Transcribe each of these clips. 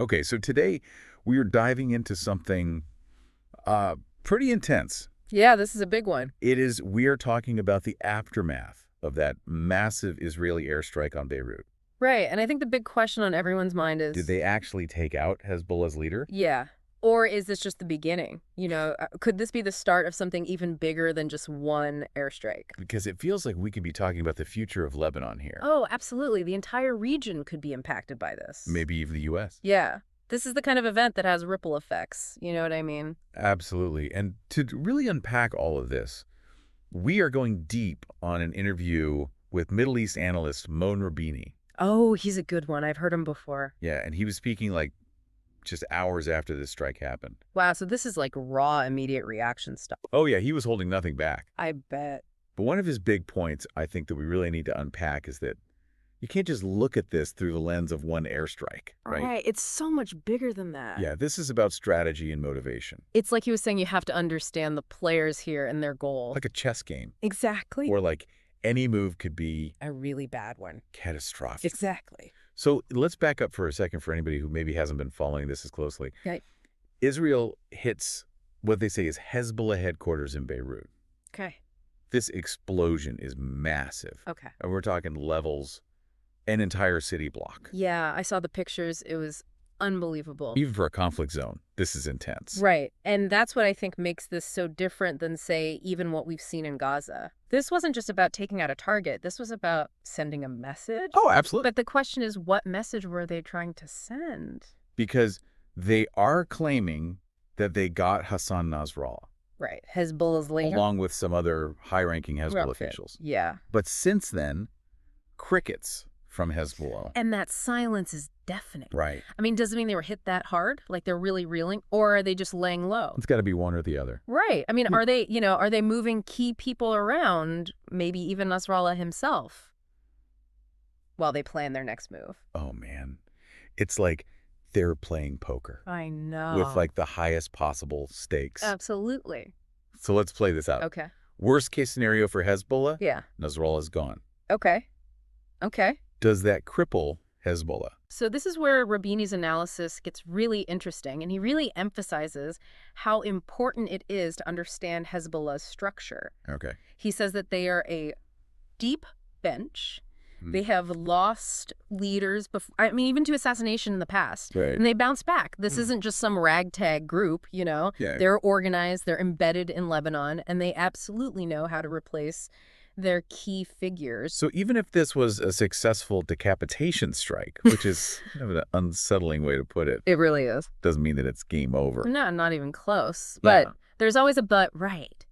Okay, so today we are diving into something pretty intense. Yeah, this is a big one. We are talking about the aftermath of that massive Israeli airstrike on Beirut. Right, and I think the big question on everyone's mind Did is, they actually take out Hezbollah's leader? yeah, or is this just the beginning? Could this be the start of something even bigger than just one airstrike? Because it feels like we could be talking about the future of Lebanon here. Oh, absolutely. The entire region could be impacted by this. Maybe even the U.S. Yeah. This is the kind of event that has ripple effects. You know what I mean? Absolutely. And to really unpack all of this, we are going deep on an interview with Middle East analyst Mon Rabini. Oh, he's a good one. I've heard him before. Yeah, and he was speaking like just hours after this strike happened. Wow, so this is like raw, immediate reaction stuff. Oh, yeah, he was holding nothing back. I bet. But one of his big points, I think, that we really need to unpack is that you can't just look at this through the lens of one airstrike, right? Right. It's so much bigger than that. Yeah, this is about strategy and motivation. It's like he was saying you have to understand the players here and their goal. Like a chess game. Exactly. Or like any move could be A really bad one. catastrophic. Exactly. So let's back up for a second for anybody who maybe hasn't been following this as closely. Okay. Israel hits what they say is Hezbollah headquarters in Beirut. Okay. This explosion is massive. Okay. And we're talking levels, an entire city block. Yeah, I saw the pictures. It was unbelievable. Even for a conflict zone, this is intense. Right. And that's what I think makes this so different than, say, even what we've seen in Gaza. This wasn't just about taking out a target. This was about sending a message. Oh, absolutely. But the question is, what message were they trying to send? Because they are claiming that they got Hassan Nasrallah, Right. Hezbollah's leader. along with some other high-ranking Hezbollah Outfit. officials. Yeah. But since then, crickets from Hezbollah. And that silence is deafening. Right. I mean, does it mean they were hit that hard? Like they're really reeling? Or are they just laying low? It's got to be one or the other. Right. I mean, are they moving key people around, maybe even Nasrallah himself, while they plan their next move? Oh, man. It's like they're playing poker I know. with like the highest possible stakes. Absolutely. So let's play this out. Okay. Worst case scenario for Hezbollah, Yeah. Nasrallah is gone. Okay. Okay. Does that cripple Hezbollah? So this is where Rabini's analysis gets really interesting, and he really emphasizes how important it is to understand Hezbollah's structure. Okay. He says that they are a deep bench. They have lost leaders before, I mean, even to assassination in the past. Right. And they bounce back. This isn't just some ragtag group, Yeah. They're organized, they're embedded in Lebanon, and they absolutely know how to replace their key figures. So even if this was a successful decapitation strike, which is kind of an unsettling way to put it, It really is. doesn't mean that it's game over. No, not even close. But there's always a but, right.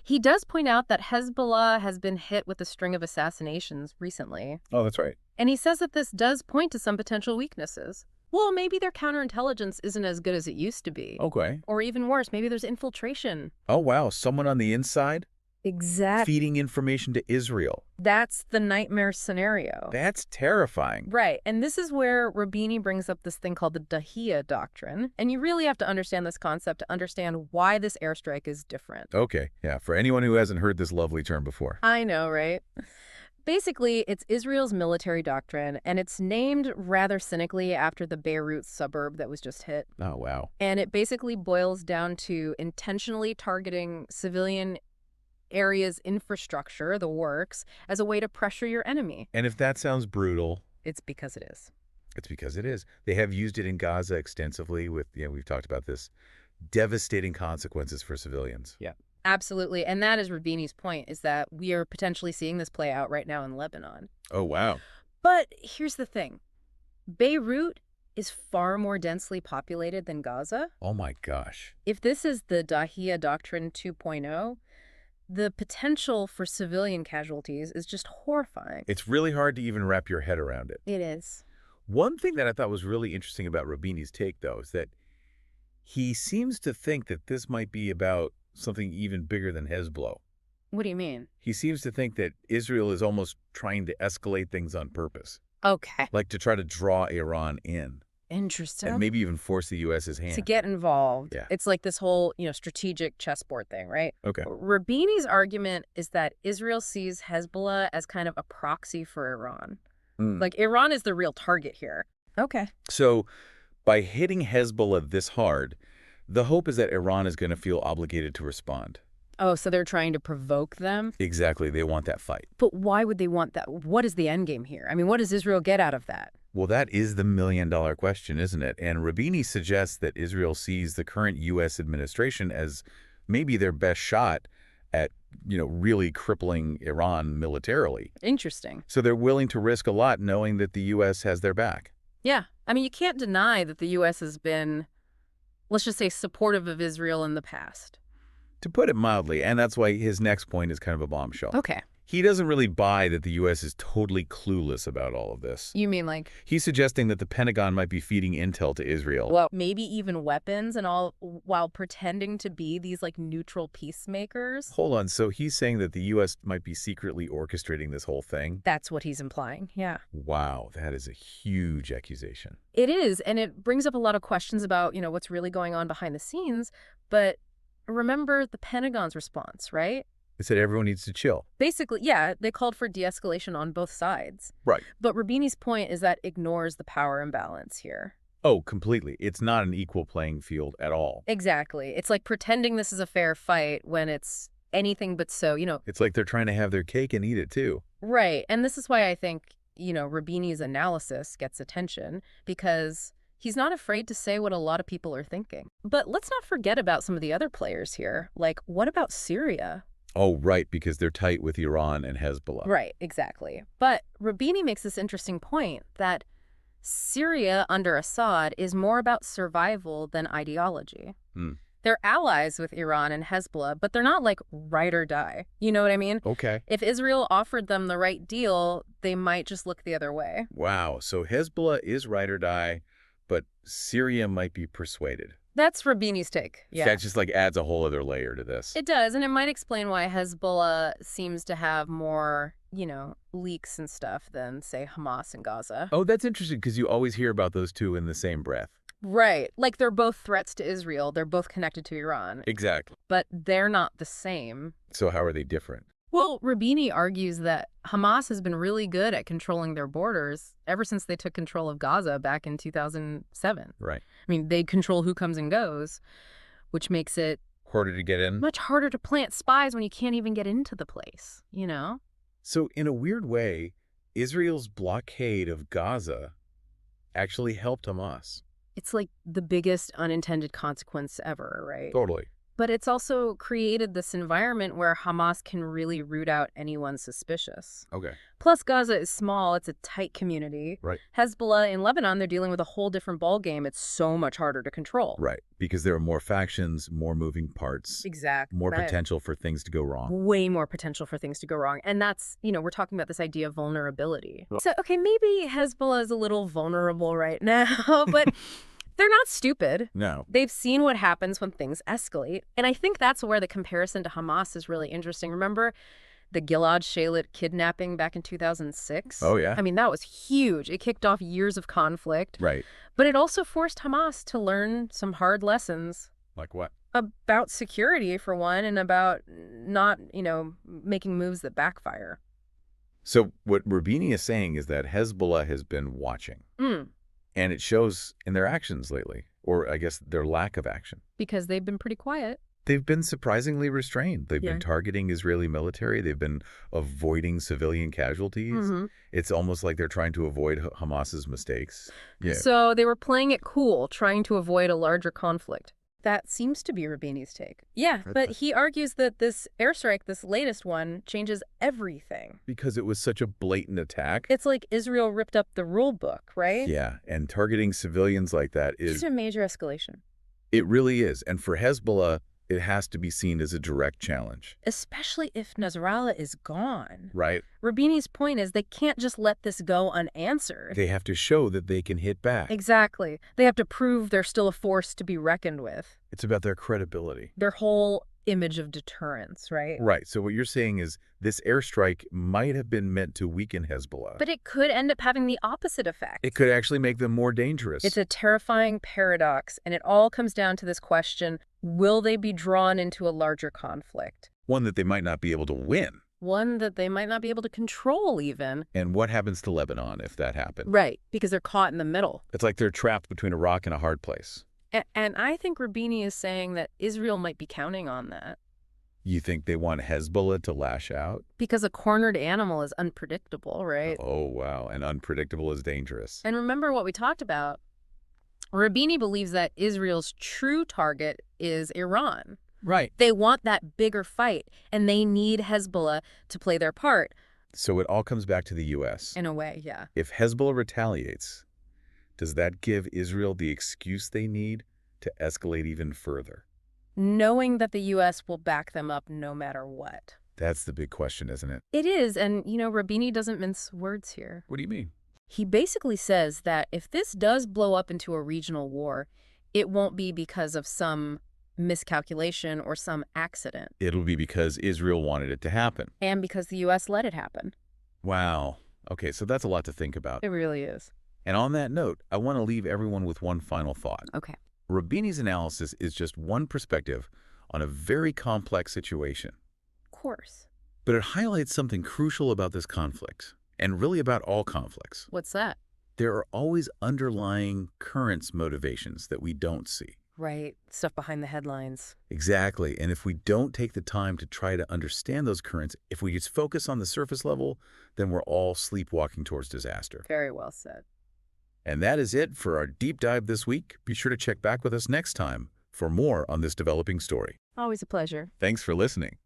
He does point out that Hezbollah has been hit with a string of assassinations recently. Oh, that's right. And he says that this does point to some potential weaknesses. Well, maybe their counterintelligence isn't as good as it used to be. Okay. Or even worse, maybe there's infiltration. Oh, wow. Someone on the inside Exactly. feeding information to Israel. That's the nightmare scenario. That's terrifying. Right. And this is where Rabini brings up this thing called the Dahiya doctrine. And you really have to understand this concept to understand why this airstrike is different. Okay. Yeah. For anyone who hasn't heard this lovely term before. I know, right? Basically, it's Israel's military doctrine, and it's named rather cynically after the Beirut suburb that was just hit. Oh, wow. And it basically boils down to intentionally targeting civilian areas' infrastructure, the works, as a way to pressure your enemy. And if that sounds brutal, It's because it is. it's because it is. They have used it in Gaza extensively with, we've talked about this, devastating consequences for civilians. Yeah. Absolutely. And that is Rabini's point, is that we are potentially seeing this play out right now in Lebanon. Oh, wow. But here's the thing. Beirut is far more densely populated than Gaza. Oh, my gosh. If this is the Dahiya Doctrine 2.0, the potential for civilian casualties is just horrifying. It's really hard to even wrap your head around it. It is. One thing that I thought was really interesting about Rabini's take, though, is that he seems to think that this might be about something even bigger than Hezbollah. What do you mean? He seems to think that Israel is almost trying to escalate things on purpose, Okay. like to try to draw Iran in Interesting. and maybe even force the U.S.'s hand. To get involved. Yeah. It's like this whole, strategic chessboard thing, right? Okay. Rabini's argument is that Israel sees Hezbollah as kind of a proxy for Iran. Mm. Like, Iran is the real target here. Okay. So By hitting Hezbollah this hard, the hope is that Iran is going to feel obligated to respond. Oh, so they're trying to provoke them? Exactly, they want that fight. But why would they want that? What is the end game here? I mean, what does Israel get out of that? Well, that is the million-dollar question, isn't it? And Rabini suggests that Israel sees the current U.S. administration as maybe their best shot at, really crippling Iran militarily. Interesting. So they're willing to risk a lot knowing that the U.S. has their back. Yeah. I mean, you can't deny that the U.S. has been, let's just say, supportive of Israel in the past. To put it mildly, and that's why his next point is kind of a bombshell. Okay. He doesn't really buy that the U.S. is totally clueless about all of this. You mean like, He's suggesting that the Pentagon might be feeding intel to Israel. well, maybe even weapons and all, while pretending to be these like neutral peacemakers? Hold on, so he's saying that the U.S. might be secretly orchestrating this whole thing? That's what he's implying. Yeah. Wow, that is a huge accusation. It is, and it brings up a lot of questions about, what's really going on behind the scenes. But remember the Pentagon's response, right? They said everyone needs to chill. Basically, yeah, they called for de-escalation on both sides. Right. But Rabini's point is that ignores the power imbalance here. Oh, completely. It's not an equal playing field at all. Exactly. It's like pretending this is a fair fight when it's anything but so, It's like they're trying to have their cake and eat it too. Right. And this is why I think, Rabini's analysis gets attention, because he's not afraid to say what a lot of people are thinking. But let's not forget about some of the other players here. Like, what about Syria? Oh, right, because they're tight with Iran and Hezbollah. Right, exactly. But Rabini makes this interesting point that Syria under Assad is more about survival than ideology. Hmm. They're allies with Iran and Hezbollah, but they're not like ride or die. You know what I mean? Okay. If Israel offered them the right deal, they might just look the other way. Wow, so Hezbollah is ride or die, but Syria might be persuaded. That's Rabini's take. Yeah. That just adds a whole other layer to this. It does, and it might explain why Hezbollah seems to have more, leaks and stuff than, say, Hamas in Gaza. Oh, that's interesting because you always hear about those two in the same breath. Right. Like they're both threats to Israel. They're both connected to Iran. Exactly. But they're not the same. So how are they different? Well, Rabini argues that Hamas has been really good at controlling their borders ever since they took control of Gaza back in 2007. Right. I mean, they control who comes and goes, which makes it Harder to get in? much harder to plant spies when you can't even get into the place, So in a weird way, Israel's blockade of Gaza actually helped Hamas. It's like the biggest unintended consequence ever, right? Totally. But it's also created this environment where Hamas can really root out anyone suspicious. Okay. Plus, Gaza is small. It's a tight community. Right. Hezbollah in Lebanon, they're dealing with a whole different ballgame. It's so much harder to control. Right. Because there are more factions, more moving parts. Exactly. More Right. potential for things to go wrong. Way more potential for things to go wrong. And that's, we're talking about this idea of vulnerability. So, okay, maybe Hezbollah is a little vulnerable right now, but they're not stupid. No. They've seen what happens when things escalate. And I think that's where the comparison to Hamas is really interesting. Remember the Gilad Shalit kidnapping back in 2006? Oh, yeah. I mean, that was huge. It kicked off years of conflict. Right. But it also forced Hamas to learn some hard lessons. Like what? About security, for one, and about not, making moves that backfire. So what Rabini is saying is that Hezbollah has been watching. Mm. And it shows in their actions lately, or I guess their lack of action. Because they've been pretty quiet. They've been surprisingly restrained. They've been targeting Israeli military. They've been avoiding civilian casualties. Mm-hmm. It's almost like they're trying to avoid Hamas's mistakes. Yeah. So they were playing it cool, trying to avoid a larger conflict. That seems to be Rabini's take. Yeah, but he argues that this airstrike, this latest one, changes everything. Because it was such a blatant attack. It's like Israel ripped up the rule book, right? Yeah, and targeting civilians like that is... It's a major escalation. It really is. And for Hezbollah, it has to be seen as a direct challenge. Especially if Nasrallah is gone. Right. Rabini's point is they can't just let this go unanswered. They have to show that they can hit back. Exactly. They have to prove they're still a force to be reckoned with. It's about their credibility. Their whole image of deterrence, right? Right. So what you're saying is this airstrike might have been meant to weaken Hezbollah. But it could end up having the opposite effect. It could actually make them more dangerous. It's a terrifying paradox, and it all comes down to this question: will they be drawn into a larger conflict? One that they might not be able to win. One that they might not be able to control even. And what happens to Lebanon if that happened? Right, because they're caught in the middle. It's like they're trapped between a rock and a hard place. And I think Rabini is saying that Israel might be counting on that. You think they want Hezbollah to lash out? Because a cornered animal is unpredictable, right? Oh, wow. And unpredictable is dangerous. And remember what we talked about. Rabini believes that Israel's true target is Iran. Right. They want that bigger fight, and they need Hezbollah to play their part. So it all comes back to the U.S. In a way, yeah. If Hezbollah retaliates, does that give Israel the excuse they need to escalate even further? Knowing that the U.S. will back them up no matter what. That's the big question, isn't it? It is, and, Rabini doesn't mince words here. What do you mean? He basically says that if this does blow up into a regional war, it won't be because of some miscalculation or some accident. It'll be because Israel wanted it to happen. And because the U.S. let it happen. Wow. Okay, so that's a lot to think about. It really is. And on that note, I want to leave everyone with one final thought. Okay. Rabini's analysis is just one perspective on a very complex situation. Of course. But it highlights something crucial about this conflict, and really about all conflicts. What's that? There are always underlying currents motivations that we don't see. Right. Stuff behind the headlines. Exactly. And if we don't take the time to try to understand those currents, if we just focus on the surface level, then we're all sleepwalking towards disaster. Very well said. And that is it for our deep dive this week. Be sure to check back with us next time for more on this developing story. Always a pleasure. Thanks for listening.